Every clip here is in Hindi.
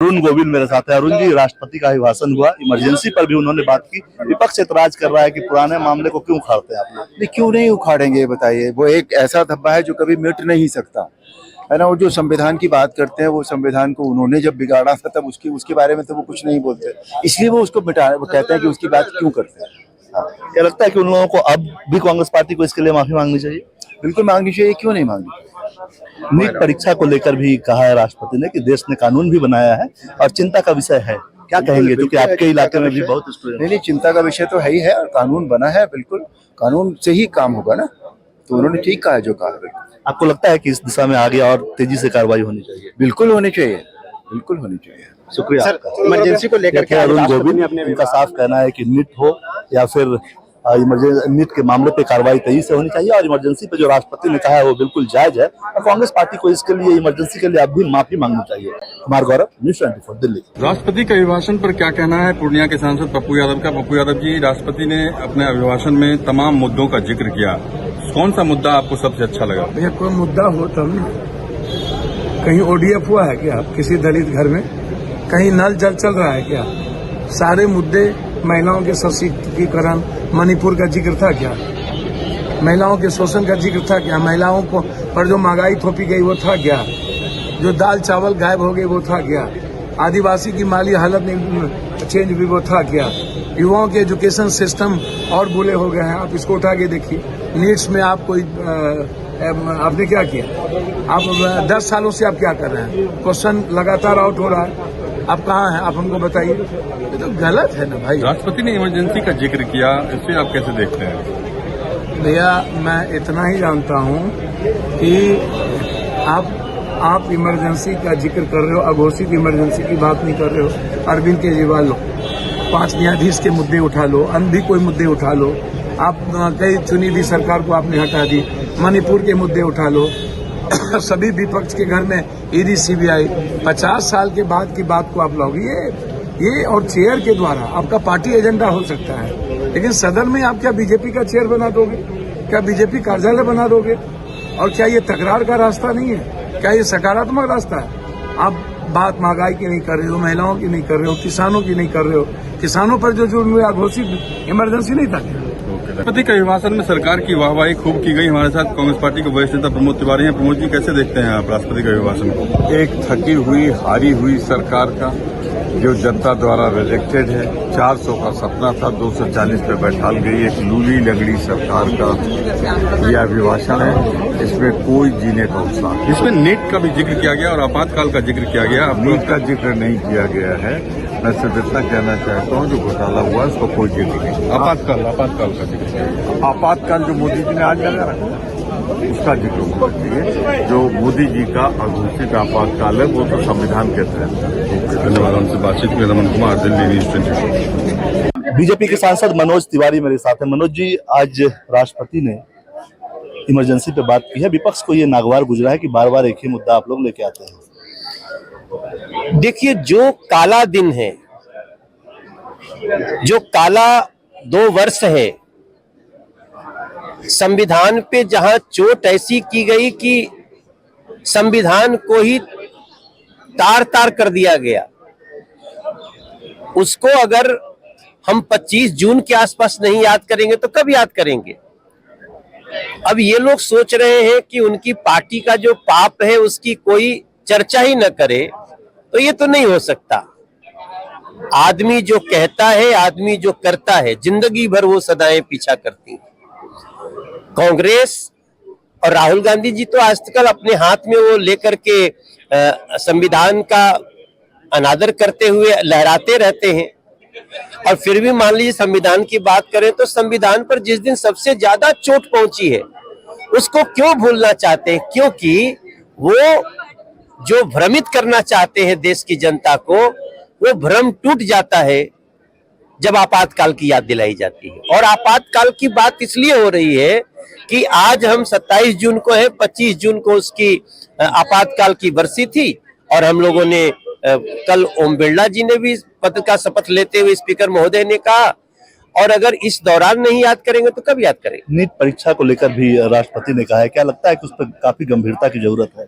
अरुण गोविल मेरे साथ है। अरुण जी, राष्ट्रपति का अभिभाषण हुआ, इमरजेंसी पर भी उन्होंने बात की। विपक्ष एतराज कर रहा है कि पुराने मामले को क्यों उखाड़ते हैं आप लोग। नहीं, क्यों नहीं उखाड़ेंगे बताइए। वो एक ऐसा धब्बा है जो कभी मिट नहीं सकता है ना। वो जो संविधान की बात करते हैं, वो संविधान को उन्होंने जब बिगाड़ा था तब उसके उसके बारे में तो वो कुछ नहीं बोलते, इसलिए वो उसको मिटा, वो कहते हैं कि उसकी बात क्यों करते हैं। हाँ। क्या लगता है कि उन लोगों को अब भी कांग्रेस पार्टी को इसके लिए माफी मांगनी चाहिए? बिल्कुल मांगनी चाहिए, क्यों नहीं मांगनी। नीट परीक्षा को लेकर भी कहा है राष्ट्रपति ने कि देश ने कानून भी बनाया है और चिंता का विषय है। क्या कहेंगे, क्योंकि आपके इलाके में भी बहुत स्टूडेंट। नहीं, चिंता का विषय तो है ही है, और कानून बना है, बिल्कुल कानून से ही काम होगा ना। तो उन्होंने ठीक कहा है जो कहा। बिल्कुल आपको लगता है कि इस दिशा में आगे और तेजी से कार्रवाई होनी चाहिए? बिल्कुल होनी चाहिए, बिल्कुल होनी चाहिए। शुक्रिया सर, इमरजेंसी को लेकर के अरुण गोविल, उनका साफ कहना है कि नीट हो या फिर नीट के मामले पे कार्रवाई तेजी से होनी चाहिए और इमरजेंसी पे जो राष्ट्रपति ने कहा है वो बिल्कुल जायज है और कांग्रेस पार्टी को इसके लिए, इमरजेंसी के लिए अब भी माफी मांगनी चाहिए। कुमार गौरव, न्यूज़ 24 दिल्ली। राष्ट्रपति के अभिभाषण पर क्या कहना है पूर्णिया के सांसद पप्पू यादव का? पप्पू यादव जी, राष्ट्रपति ने अपने अभिभाषण में तमाम मुद्दों का जिक्र किया, कौन सा मुद्दा आपको सबसे अच्छा लगा? भैया, कोई मुद्दा हो तब ना। कहीं ओडीएफ हुआ है क्या किसी दलित घर में? कहीं नल जल चल रहा है क्या? सारे मुद्दे महिलाओं के सशक्तिकरण, मणिपुर का जिक्र था क्या? महिलाओं के शोषण का जिक्र था क्या? महिलाओं को पर जो महंगाई थोपी गई वो था क्या? जो दाल चावल गायब हो गए वो था क्या? आदिवासी की माली हालत नहीं चेंज हुई वो था क्या? युवाओं के एजुकेशन सिस्टम और बुरे हो गए हैं, आप इसको उठा के देखिए। नीट्स में आप कोई आपने क्या किया? आप 10 सालों से आप क्या कर रहे हैं? क्वेश्चन लगातार आउट हो रहा है, आप कहाँ हैं? आप हमको बताइए। ये तो गलत है ना भाई। राष्ट्रपति ने इमरजेंसी का जिक्र किया, इसे आप कैसे देखते हैं? भैया, मैं इतना ही जानता हूँ कि आप इमरजेंसी का जिक्र कर रहे हो, अघोषित इमरजेंसी की बात नहीं कर रहे हो। अरविंद केजरीवाल लो, 5 न्यायाधीश के मुद्दे उठा लो, अन्य भी कोई मुद्दे उठा लो। आप कई चुनी हुई सरकार को आपने हटा दी, मणिपुर के मुद्दे उठा लो। सभी विपक्ष के घर में ईडी सीबीआई, 50 साल के बाद की बात को आप लाओगे। ये और चेयर के द्वारा आपका पार्टी एजेंडा हो सकता है, लेकिन सदन में आप क्या बीजेपी का चेयर बना दोगे? क्या बीजेपी कार्यालय बना दोगे? और क्या ये तकरार का रास्ता नहीं है? क्या ये सकारात्मक रास्ता है? आप बात महंगाई की नहीं कर रहे हो, महिलाओं की नहीं कर रहे हो, किसानों की नहीं कर रहे हो। किसानों पर जो घोषित इमरजेंसी नहीं था। राष्ट्रपति के अभिभाषण में सरकार की वाहवाही खूब की गई। हमारे साथ कांग्रेस पार्टी के वरिष्ठ नेता प्रमोद तिवारी हैं। प्रमोद जी, कैसे देखते हैं आप राष्ट्रपति के अभिभाषण को? एक थकी हुई, हारी हुई सरकार का, जो जनता द्वारा रिजेक्टेड है। 400 का सपना था, 240 पे बैठाल गई एक लूली लगड़ी सरकार का यह अभिभाषण है। इसमें कोई जीने का उत्साह नहीं। इसमें नीट का भी जिक्र किया गया और आपातकाल का जिक्र किया गया। नीट का जिक्र नहीं किया गया है। मैं सिर्फ इतना कहना चाहता हूँ, जो घोटाला हुआ उसको कोई जिक्र नहीं। आपातकाल का जिक्र, आपातकाल जो मोदी जी ने आज लगा रखा उसका जिक्र होना चाहिए। जो मोदी जी का अघोषित आपातकाल है वो तो संविधान के तहत। धन्यवाद। उनसे बातचीत में रमन कुमार, दिल्ली न्यूज़ 24। बीजेपी के सांसद मनोज तिवारी मेरे साथ है। मनोज जी, आज राष्ट्रपति ने इमरजेंसी पे बात की है। विपक्ष को ये नागवार गुजरा है कि बार बार एक ही मुद्दा आप लोग लेके आते हैं। देखिए, जो काला दिन है, जो काला 2 वर्ष है, संविधान पे जहां चोट ऐसी की गई कि संविधान को ही तार तार कर दिया गया, उसको अगर हम 25 जून के आसपास नहीं याद करेंगे तो कब याद करेंगे? अब ये लोग सोच रहे हैं कि उनकी पार्टी का जो पाप है उसकी कोई चर्चा ही न करे, तो ये तो नहीं हो सकता। आदमी जो कहता है, आदमी जो करता है, जिंदगी भर वो सदाएं पीछा करती हैं। कांग्रेस और राहुल गांधी जी तो आजकल अपने हाथ में वो लेकर के संविधान का अनादर करते हुए लहराते रहते हैं। और फिर भी मान लीजिए संविधान की बात करें तो संविधान पर जिस दिन सबसे ज्यादा चोट पहुंची है उसको क्यों भूलना चाहते हैं? क्योंकि वो जो भ्रमित करना चाहते हैं देश की जनता को, वो भ्रम टूट जाता है जब आपातकाल की याद दिलाई जाती है। और आपातकाल की बात इसलिए हो रही है कि आज हम 27 जून को है, 25 जून को उसकी आपातकाल की बरसी थी और हम लोगों ने कल ओम बिरला जी ने भी पद का शपथ लेते हुए स्पीकर महोदय ने कहा, और अगर इस दौरान नहीं याद करेंगे तो कब याद करेंगे? नीट परीक्षा को लेकर भी राष्ट्रपति ने कहा है, क्या लगता है कि उस पर काफी गंभीरता की जरूरत है?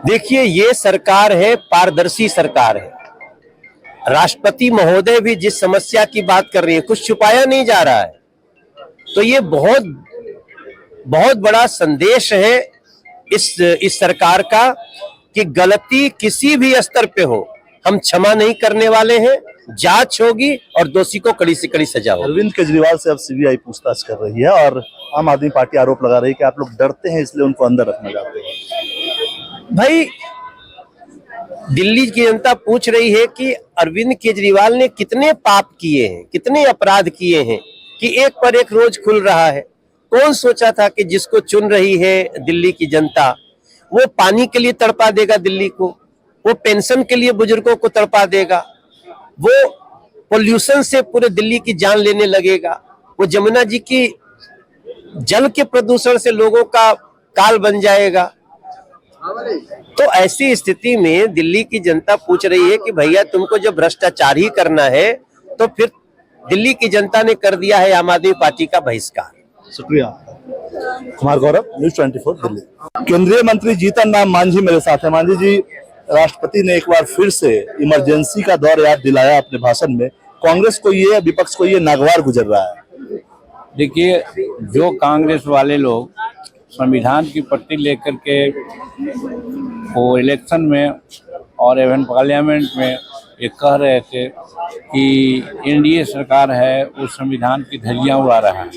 देखिए, ये सरकार है, पारदर्शी सरकार है। राष्ट्रपति महोदय भी जिस समस्या की बात कर रही है, कुछ छुपाया नहीं जा रहा है। तो ये बहुत बहुत बड़ा संदेश है इस सरकार का कि गलती किसी भी स्तर पे हो, हम क्षमा नहीं करने वाले हैं। जांच होगी और दोषी को कड़ी से कड़ी सजा होगी। अरविंद केजरीवाल से अब सीबीआई पूछताछ कर रही है और आम आदमी पार्टी आरोप लगा रही है कि आप लोग डरते हैं इसलिए उनको अंदर रखना चाहते हैं। भाई, दिल्ली की जनता पूछ रही है कि अरविंद केजरीवाल ने कितने पाप किए हैं, कितने अपराध किए हैं कि एक पर एक रोज खुल रहा है। कौन सोचा था कि जिसको चुन रही है दिल्ली की जनता, वो पानी के लिए तड़पा देगा दिल्ली को, वो पेंशन के लिए बुजुर्गों को तड़पा देगा, वो पोल्यूशन से पूरे दिल्ली की जान लेने लगेगा, वो जमुना जी की जल के प्रदूषण से लोगों का काल बन जाएगा। तो ऐसी स्थिति में दिल्ली की जनता पूछ रही है कि भैया तुमको जब भ्रष्टाचार ही करना है तो फिर दिल्ली की जनता ने कर दिया है आम आदमी पार्टी का बहिष्कार। शुक्रिया। कुमार गौरव, न्यूज़ 24 दिल्ली। केंद्रीय मंत्री जीतन राम मांझी मेरे साथ हैं। मांझी जी, राष्ट्रपति ने एक बार फिर से इमरजेंसी का दौर याद दिलाया अपने भाषण में। कांग्रेस को ये, विपक्ष को ये नागवार गुजर रहा है। देखिए, जो कांग्रेस वाले लोग संविधान की पट्टी लेकर के वो इलेक्शन में और इवन पार्लियामेंट में ये कह रहे थे कि एनडीए सरकार है, उस संविधान की धज्जियां उड़ा रहा है,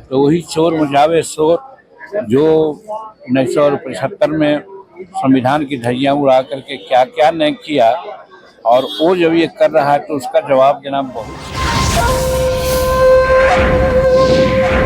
तो वही शोर मचावे शोर जो 1975 में संविधान की धज्जियां उड़ा करके क्या क्या नहीं किया, और वो जब ये कर रहा है तो उसका जवाब देना बहुत